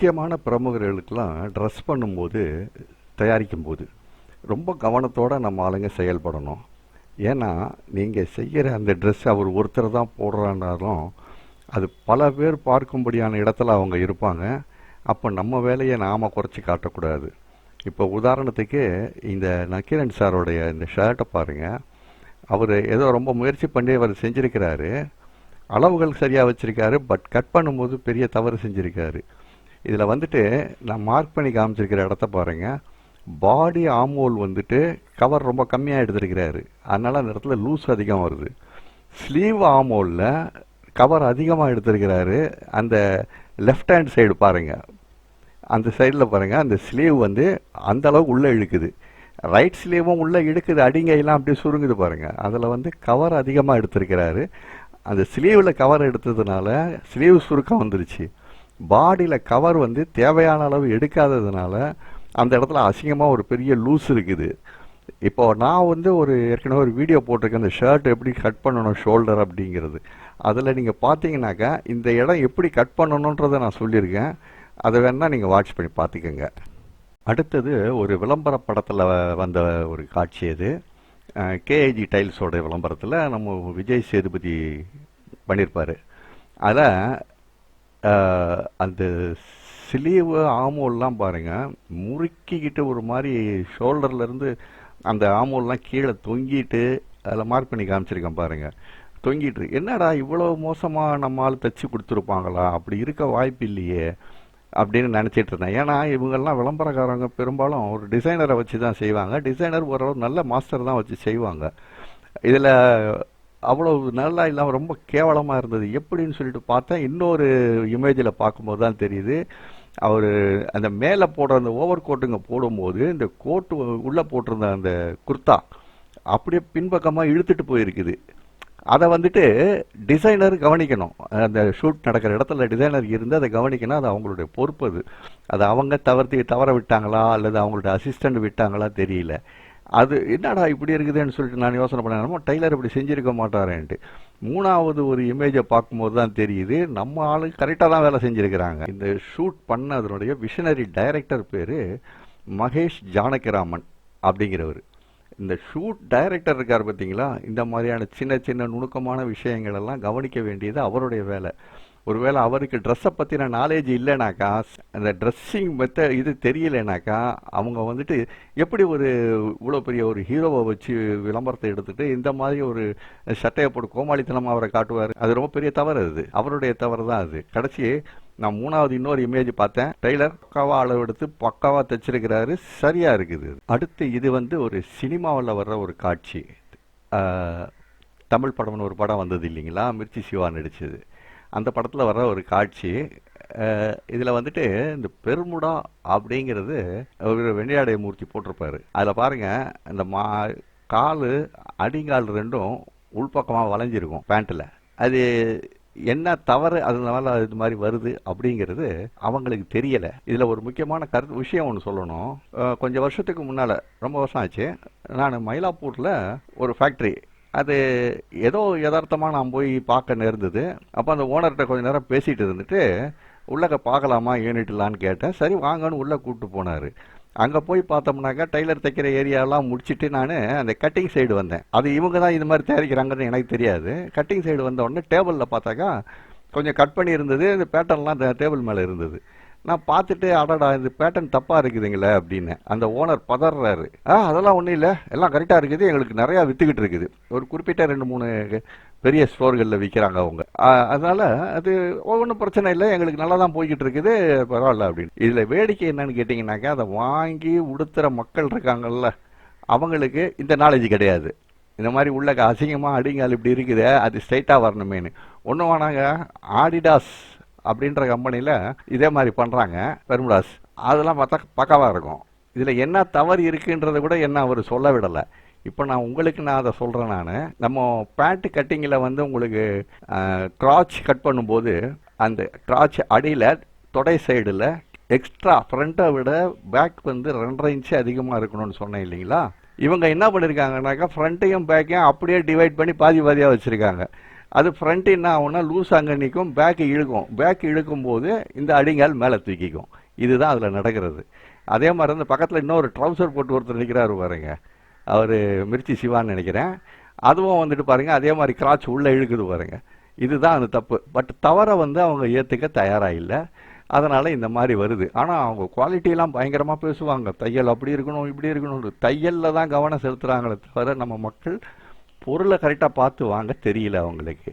முக்கியமான பிரமுகர்களுக்கெல்லாம் ட்ரெஸ் பண்ணும்போது, தயாரிக்கும்போது ரொம்ப கவனத்தோட நம்ம ஆளுங்க செயல்படணும். ஏன்னா, நீங்க செய்யற அந்த ட்ரெஸ் அவர் ஒருத்தர் தான் போடுறான்னாலும், அது பல பேர் பார்க்கும்படியான இடத்துல அவங்க இருப்பாங்க. அப்போ நம்ம வேலையை நாம குறைச்சி காட்டக்கூடாது. இப்போ உதாரணத்துக்கு இந்த நக்கீரன் சாரோடைய இந்த ஷர்ட்டை பாருங்க. அவர் ஏதோ ரொம்ப முயற்சி பண்ணி அவர் செஞ்சிருக்கிறாரு. அளவுகள் சரியாக வச்சிருக்காரு. பட் கட் பண்ணும்போது பெரிய தவறு செஞ்சிருக்காரு. இதில் வந்துட்டு நான் மார்க் பண்ணி காமிச்சிருக்கிற இடத்த பாருங்க. பாடி ஆமோல் வந்துட்டு கவர் ரொம்ப கம்மியாக எடுத்திருக்கிறாரு. அதனால அந்த இடத்துல லூஸ் அதிகம் வருது. ஸ்லீவ் ஆமோலில் கவர் அதிகமாக எடுத்திருக்கிறாரு. அந்த லெஃப்ட் ஹேண்ட் சைடு பாருங்க, அந்த சைடில் பாருங்க, அந்த ஸ்லீவ் வந்து அந்த அளவுக்கு உள்ளே இழுக்குது. ரைட் ஸ்லீவும் உள்ளே இழுக்குது, அடிங்கையெல்லாம் அப்படியே சுருங்குது பாருங்க. அதில் வந்து கவர் அதிகமாக எடுத்திருக்கிறாரு. அந்த ஸ்லீவில் கவர் எடுத்ததுனால ஸ்லீவ் சுருக்கம் வந்துருச்சு. பாடியில் கவர் வந்து தேவையான அளவு எடுக்காததுனால அந்த இடத்துல அசிங்கமாக ஒரு பெரிய லூஸ் இருக்குது. இப்போ நான் வந்து ஏற்கனவே ஒரு வீடியோ போட்டிருக்கேன், இந்த ஷர்ட் எப்படி கட் பண்ணணும் ஷோல்டர் அப்படிங்கிறது. அதில் நீங்கள் பார்த்தீங்கன்னாக்கா இந்த இடம் எப்படி கட் பண்ணணுன்றதை நான் சொல்லியிருக்கேன். அதை வேணால் நீங்கள் வாட்ச் பண்ணி பார்த்துக்கோங்க. அடுத்தது ஒரு விளம்பர படத்தில் வந்த ஒரு காட்சி. அது கேஐஜி டைல்ஸோட விளம்பரத்தில் நம்ம விஜய் சேதுபதி பண்ணியிருப்பார். அதில் அந்த ஸ்லீவு ஆமோல்லாம் பாருங்கள், முறுக்கிக்கிட்டு ஒரு மாதிரி ஷோல்டர்லேருந்து அந்த ஆமோல்லாம் கீழே தொங்கிட்டு, அதில் மார்க் பண்ணி காமிச்சிருக்கேன் பாருங்கள், தொங்கிட்டு. என்னடா இவ்வளோ மோசமாக நம்மளால் தைச்சி கொடுத்துருப்பாங்களா? அப்படி இருக்க வாய்ப்பு இல்லையே அப்படின்னு நினச்சிட்டு இருந்தேன். ஏன்னா இவங்கெல்லாம் விளம்பரக்காரங்க பெரும்பாலும் ஒரு டிசைனரை வச்சு தான் செய்வாங்க. டிசைனர் ஓரளவு நல்ல மாஸ்டர் தான் வச்சு செய்வாங்க. இதில் அவ்வளோ நல்லா இல்லாமல் ரொம்ப கேவலமாக இருந்தது. எப்படின்னு சொல்லிட்டு பார்த்தேன். இன்னொரு இமேஜில் பார்க்கும்போது தான் தெரியுது, அவர் அந்த மேலே போடுற அந்த ஓவர் கோட்டுங்க போடும்போது இந்த கோட்டு உள்ளே போட்டிருந்த அந்த குர்தா அப்படியே பின்பக்கமாக இழுத்துட்டு போயிருக்குது. அதை வந்துட்டு டிசைனர் கவனிக்கணும். அந்த ஷூட் நடக்கிற இடத்துல டிசைனர் இருந்து அதை கவனிக்கணும். அது அவங்களுடைய பொறுப்பு. அது அவங்க தவற விட்டாங்களா அல்லது அவங்களுடைய அசிஸ்டண்ட் விட்டாங்களா தெரியல. அது என்னடா இப்படி இருக்குதுன்னு சொல்லிட்டு நான் யோசனை பண்ணேன், நம்ம டெய்லர் இப்படி செஞ்சிருக்க மாட்டாரேன்ட்டு. மூணாவது ஒரு இமேஜை பார்க்கும்போது தான் தெரியுது, நம்ம ஆளு கரெக்டாக தான் வேலை செஞ்சுருக்கிறாங்க. இந்த ஷூட் பண்ண அதனுடைய விஷனரி டைரக்டர் பேர் மகேஷ் ஜானகிராமன் அப்படிங்கிறவர். இந்த ஷூட் டைரக்டர் இருக்கார் பார்த்தீங்களா, இந்த மாதிரியான சின்ன சின்ன நுணுக்கமான விஷயங்கள் எல்லாம் கவனிக்க வேண்டியது அவருடைய வேலை. ஒருவேளை அவருக்கு ட்ரெஸ்ஸை பற்றின நாலேஜ் இல்லைனாக்கா, அந்த ட்ரெஸ்ஸிங் இது தெரியலைனாக்கா, அவங்க வந்துட்டு எப்படி இவ்வளோ பெரிய ஒரு ஹீரோவை வச்சு விளம்பரத்தை எடுத்துட்டு இந்த மாதிரி ஒரு சட்டையை போட்டு கோமாளித்தனமாக அவரை காட்டுவார். அது ரொம்ப பெரிய தவறு. அது அவருடைய தவறு தான். அது கடைசி நான் மூணாவது இன்னொரு இமேஜ் பார்த்தேன். டெய்லர் பக்காவா அளவு எடுத்து பக்காவா தைச்சிருக்கிறாரு, சரியா இருக்குது. அடுத்து இது வந்து ஒரு சினிமாவில் வர்ற ஒரு காட்சி. தமிழ் படம்னு ஒரு படம் வந்தது இல்லைங்களா, மிர்ச்சி சிவா நடிச்சது. அந்த படத்தில் வர்ற ஒரு காட்சி. இதில் வந்துட்டு இந்த பெருமுடா அப்படிங்கிறது ஒரு வெண்ணியாடைய மூர்த்தி போட்டிருப்பாரு. அதில் பாருங்க, இந்த காலு அடிங்கால் ரெண்டும் உள்பக்கமாக வளைஞ்சிருக்கும் பேண்ட்டில். அது என்ன தவறு அதனால இது மாதிரி வருது அப்படிங்கிறது அவங்களுக்கு தெரியல. இதுல ஒரு முக்கியமான விஷயம் ஒன்று சொல்லணும். கொஞ்சம் வருஷத்துக்கு முன்னால, ரொம்ப வருஷம் ஆச்சு, நான் மயிலாப்பூர்ல ஒரு ஃபேக்டரி, அது ஏதோ யதார்த்தமாக நான் போய் பார்க்க நேர்ந்தது. அப்போ அந்த ஓனர்கிட்ட கொஞ்சம் நேரம் பேசிகிட்டு இருந்துட்டு உள்ளே பார்க்கலாமா யூனிட்லான்னு கேட்டேன். சரி வாங்கன்னு உள்ளே கூப்பிட்டு போனார். அங்கே போய் பார்த்தோம்னாக்கா டெய்லர் தைக்கிற ஏரியாலாம் முடிச்சுட்டு நான் அந்த கட்டிங் சைடு வந்தேன். அது இவங்க தான் இது மாதிரி தயாரிக்கிறாங்கன்னு எனக்கு தெரியாது. கட்டிங் சைடு வந்த உடனே டேபிளில் பார்த்தாக்கா கொஞ்சம் கட் பண்ணி இருந்தது. இந்த பேட்டர்ன்லாம் அந்த டேபிள் மேலே இருந்தது. நான் பார்த்துட்டு, அடடா இந்த பேட்டர்ன் தப்பாக இருக்குதுங்களே அப்படின்னு. அந்த ஓனர் பதறாரு. அதெல்லாம் ஒன்றும் இல்லை, எல்லாம் கரெக்டாக இருக்குது, எங்களுக்கு நிறையா விற்றுக்கிட்டு இருக்குது. ஒரு குறிப்பிட்ட 2-3 பெரிய ஸ்டோர்களில் விற்கிறாங்க அவங்க. அதனால அது ஒன்றும் பிரச்சனை இல்லை, எங்களுக்கு நல்லா தான் போய்கிட்டு இருக்குது, பரவாயில்ல அப்படின்னு. இதில் வேடிக்கை என்னன்னு கேட்டிங்கனாக்கா, அதை வாங்கி உடுத்துகிற மக்கள் இருக்காங்கல்ல, அவங்களுக்கு இந்த நாலேஜ் கிடையாது. இந்த மாதிரி உள்ள அசிங்கமாக அடிங்கால் இப்படி இருக்குது, அது ஸ்ட்ரைட்டாக வரணுமேனு. ஒன்றும் வேணாங்க, ஆடிடாஸ் அப்படின்ற கம்பெனியில் இதே மாதிரி பண்ணுறாங்க பெர்முடாஸ். அதெல்லாம் பார்த்தா பக்காவாக இருக்கும். இதில் என்ன தவறு இருக்குன்றதை கூட என்ன அவர் சொல்ல விடலை. இப்போ நான் அதை சொல்கிறேன். நம்ம பேண்ட் கட்டிங்கில் வந்து உங்களுக்கு கிராச் கட் பண்ணும்போது அந்த கிராச் அடியில் தொடை சைடில் எக்ஸ்ட்ரா ஃப்ரண்ட்டை விட பேக் வந்து 2.5 இன்ச்சு அதிகமாக இருக்கணும்னு சொன்னேன் இல்லைங்களா. இவங்க என்ன பண்ணியிருக்காங்கனாக்கா, ஃப்ரண்ட்டையும் பேக்கையும் அப்படியே டிவைட் பண்ணி பாதியாக வச்சுருக்காங்க. அது ஃப்ரண்ட் என்ன ஆகும்னா லூஸ் அங்கே நிற்கும், பேக்கு இழுக்கும். பேக்கு இழுக்கும் போது இந்த அடிங்கால் மேலே தூக்கிக்கும். இதுதான் அதில் நடக்கிறது. அதே மாதிரி அந்த பக்கத்தில் இன்னொரு ட்ரௌசர் போட்டு ஒருத்தர் நிற்கிறாரு பாருங்க, அவர் மிர்ச்சி சிவான்னு நினைக்கிறேன். அதுவும் வந்துட்டு பாருங்க அதே மாதிரி கிராச் உள்ளே இழுக்குது பாருங்க. இதுதான் அந்த தப்பு. பட் தவறை வந்து அவங்க ஏற்றுக்க தயாராக இல்லை. அதனால் இந்த மாதிரி வருது. ஆனால் அவங்க குவாலிட்டியெல்லாம் பயங்கரமாக பேசுவாங்க, தையல் அப்படி இருக்கணும் இப்படி இருக்கணும். தையலில் தான் கவனம் செலுத்துகிறாங்களே தவிர நம்ம மக்கள் பொருளை கரெக்டாக பார்த்து வாங்க தெரியல அவங்களுக்கு.